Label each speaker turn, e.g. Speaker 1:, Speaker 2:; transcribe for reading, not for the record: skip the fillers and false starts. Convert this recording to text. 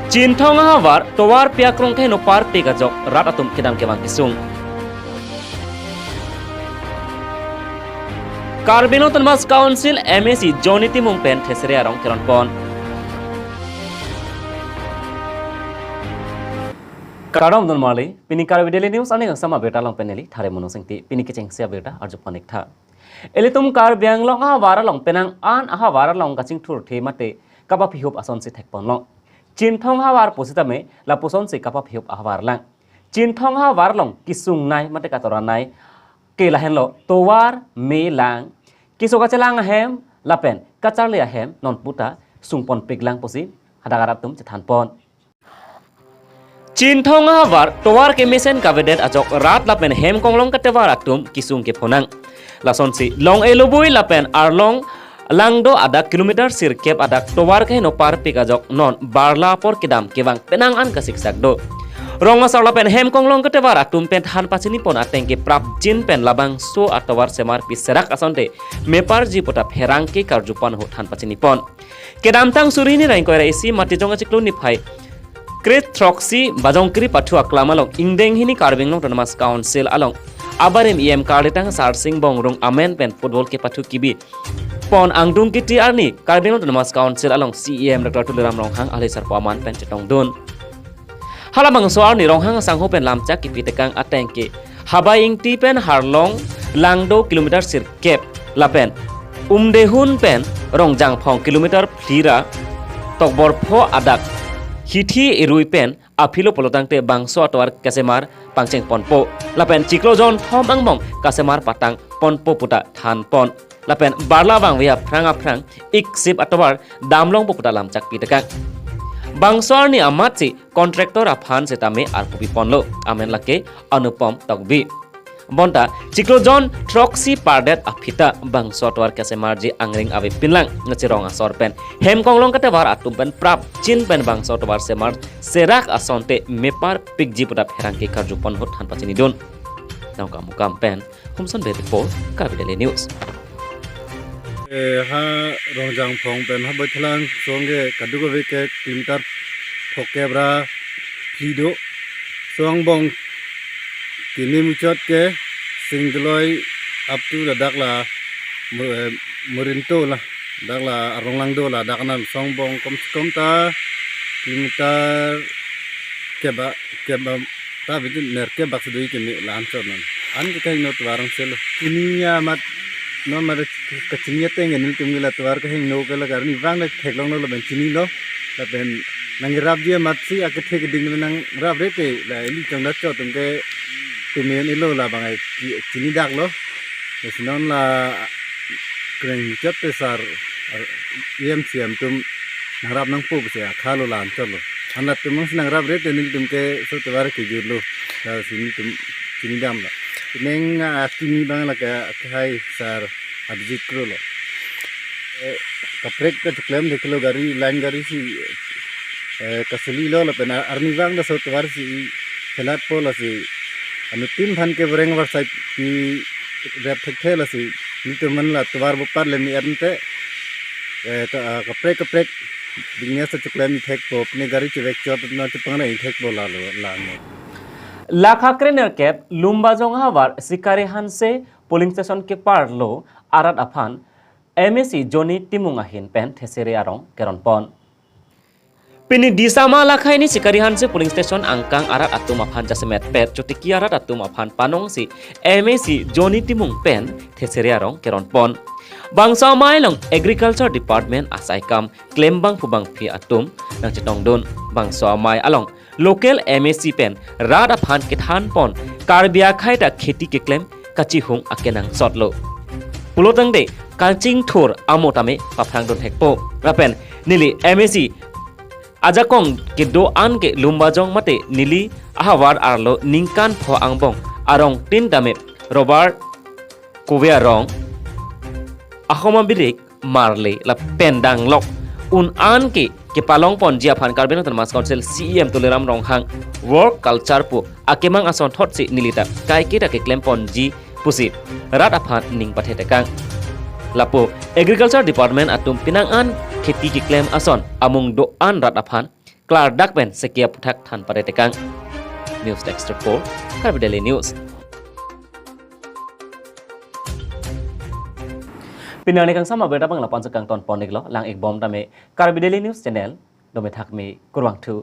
Speaker 1: Chin thong hawar towar pia krong the no par pe gajok rat atum kedam kebang kisung. Carbino Thomas Council MSC Johnny Timung pen thesere arong keron pon. Kadam don mali pini Carbideli news ane sama beta long peneli thare mono singti pini kecheng sia beta arju panik tha. Elitum kar biang long hawara long penang an hawara long kaching thur the mate kapa phihup ason si thek pon long. Chin thong hawar posita me la poson se kapa phihup hawar lang. Chin thong hawar long kisung nai mate katora nai ke la hen lo towar me lang kiso kacelang hem lapen kacharlia hem non puta sungpon piglang posi hadagarap tum cethan pon. Chin thong hawar towar ke mesen kavedet ajok rat lapen hem konglong katewar atum kisung ke phonang. Lason si long elobui lapen arlong langdo adak kilometer sirkep adak towar ke no par pikajok non barla por kidam kewang penang an kasik sakdo. Ronga sarla pen hem konglong ketewar atum pen han pasini pon ateng ke prap jin pen labang so atawar semar piserak asonte mepar ji pota pherang ke karjupan hot han pasini pon. Kedam tang surini rain koira isi mati jonga ciklu ni phai. Kret troxy bajongkri pathu aklamalong ingdeng hini karbing long Thomas Council along abarem em karletang sarsing bongrong amen pen football ke pathu kibi pon angdung kiti arni karbing long Thomas Council along CEM Dr. Tuliram Ronghang ali sarpaman pen cetong don halabang soar ni Ronghang sangho pen lamchak kipi tekang atengke habaing ti pen harlong langdo kilometer sirkep lapen umdehun pen rongjang phong kilometer flira tokbor pho adak hithi irui pen afilo polotangte bangso atwar kasemar pangcheng ponpo lapen ciklojon thom angmong kasemar patang ponpo puta than pon lapen barla bang wia phrang aphrang iksip atwar damlong puta lamchak pitekang bangsor ni amatsi kontraktor aphan setame arpupi ponlo amen lake anupam tokbi bonta ciklojon troxy pardet afita bangso atwar kasemar ji angring abe pinlang ngachirong asor pen hem konglong katewar atum pen prap chin pen bangso atwar semar serak asonte mepar pigji puta pherang ke karjupon hot han pachini don nangka mukam pen humson before Carbideli news
Speaker 2: ha rongjang phong pen ha baithlang songe kadugo veke kilometer phokebra phido songbong kini mucot ke singgloi up to la dakla murinto la dakla aronglang do la dakna songbong kom ta kilometer keba ta bidu ner ke bak doi ke la ansor nan an ke kai not warang sel kiniya mat no mar kachiniya teng enil tumila twar ke no ke la garni wang la theklong no la ben chini lo la ben nang rab dia mat si ak thek ding nang rab rete la eli chong da cho tum ke tumian ilo la bangai chini dak lo sinon la kreng chat pesar yem siam tum narap nang pu se khalo lan cholo anat tum nang rab rete nil tum ke so twar ke jurlo sa sini tum chini dam la neng akini bang la ka khai sar adjit kro lo kaprek ka klem deklo gari line gari si kasli lo la pena arni bang da so twar si khelat pola si anu tin than ke bereng war sai pi rep thela si nitu man la twar bopar le mi ante kaprek dingnya sa chuklem thek pop ne gari chevek chot na chupang na thek bola la no
Speaker 1: लाखाक्रे नरकेप लुम्बाजोंग हवार सिकारी हानसे polling station के पार लो आरात Affan MSc जोनी तिमुंगा हिन pen थेसेरे आरong केरन पन पिनी दिसामा लाखाइनी सिकारी हानसे polling station angkang arat atum अफान जासेमेट पेट चोटिकी arat atum अफान पानोंग si एमएससी जोनी तिमुंग पेन थेसेरे आरong केरन पन bangsa mailong agriculture department asai kam claim bang pubang phi atum nang chetong don bangsa mai along local MSC pen rada phan ke than pon karbia khaita kheti ke claim kachi hung akenang sotlo pulotang de kalching thur amotame paphang don hekpo rapen nili MSC ajakong ke do an ke lumbajong mate nili ahawar arlo ningkan pho angbong arong tin dame Robert Kovia rong ahoma birik marle la pendang lok un an ke palong pon jia phan Carbino Thomas Council CEM Tuliram Ronghang work culture pu akemang ason thot si nilita kai ke ta ke claim pon ji pusi rat aphan ning pathe tekang lapo agriculture department atum pinang an kheti ki claim ason amung do an rat aphan กลาดักเป็นสเกียบทักทันประเดกัง News Desk Report Karbit Daily News ปีนี้ในครั้งสมัยเวลาบังหลับปอนสกังตอนปอนอีกแล้วหลังอีกบอมตามเม Karbit Daily News Channel โดยไม่ทักมีกรวังทู